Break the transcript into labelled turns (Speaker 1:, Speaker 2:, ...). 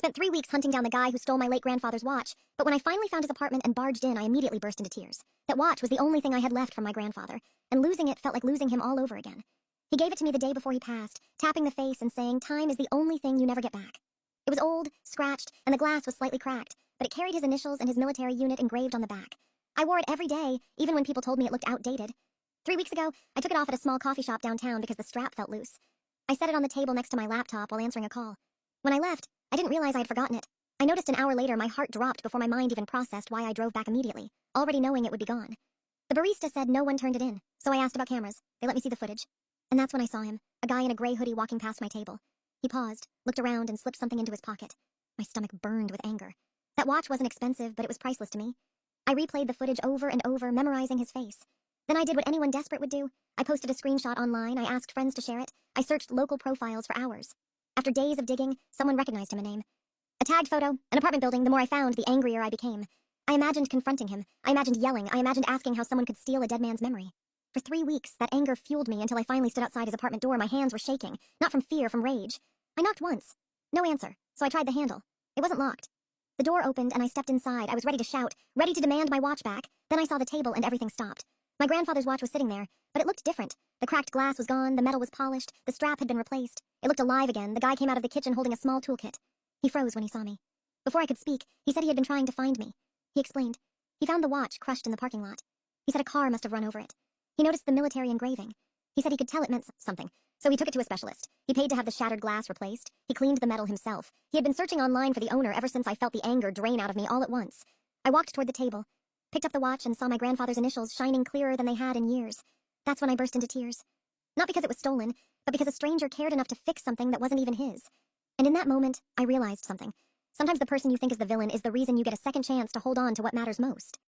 Speaker 1: spent 3 weeks hunting down the guy who stole my late grandfather's watch, but when I finally found his apartment and barged in, I immediately burst into tears. That watch was the only thing I had left from my grandfather, and losing it felt like losing him all over again. He gave it to me the day before he passed, tapping the face and saying, "Time is the only thing you never get back." It was old, scratched, and the glass was slightly cracked, but it carried his initials and his military unit engraved on the back. I wore it every day, even when people told me it looked outdated. 3 weeks ago, I took it off at a small coffee shop downtown because the strap felt loose. I set it on the table next to my laptop while answering a call. When I left, I didn't realize I had forgotten it. I noticed an hour later my heart dropped before my mind even processed why I drove back immediately, already knowing it would be gone. The barista said no one turned it in, so I asked about cameras. They let me see the footage. And that's when I saw him, a guy in a gray hoodie walking past my table. He paused, looked around, and slipped something into his pocket. My stomach burned with anger. That watch wasn't expensive, but it was priceless to me. I replayed the footage over and over, memorizing his face. Then I did what anyone desperate would do. I posted a screenshot online, I asked friends to share it, I searched local profiles for hours. After days of digging, someone recognized him a name. A tagged photo, an apartment building, the more I found, the angrier I became. I imagined confronting him, I imagined yelling, I imagined asking how someone could steal a dead man's memory. For 3 weeks, that anger fueled me until I finally stood outside his apartment door. My hands were shaking, not from fear, from rage. I knocked once. No answer, so I tried the handle. It wasn't locked. The door opened and I stepped inside. I was ready to shout, ready to demand my watch back. Then I saw the table and everything stopped. My grandfather's watch was sitting there, but it looked different. The cracked glass was gone, the metal was polished, the strap had been replaced. It looked alive again. The guy came out of the kitchen holding a small toolkit. He froze when he saw me. Before I could speak, he said he had been trying to find me. He explained. He found the watch crushed in the parking lot. He said a car must have run over it. He noticed the military engraving. He said he could tell it meant something, so he took it to a specialist. He paid to have the shattered glass replaced. He cleaned the metal himself. He had been searching online for the owner ever since I felt the anger drain out of me all at once. I walked toward the table, picked up the watch and saw my grandfather's initials shining clearer than they had in years. That's when I burst into tears. Not because it was stolen, but because a stranger cared enough to fix something that wasn't even his. And in that moment, I realized something. Sometimes the person you think is the villain is the reason you get a second chance to hold on to what matters most.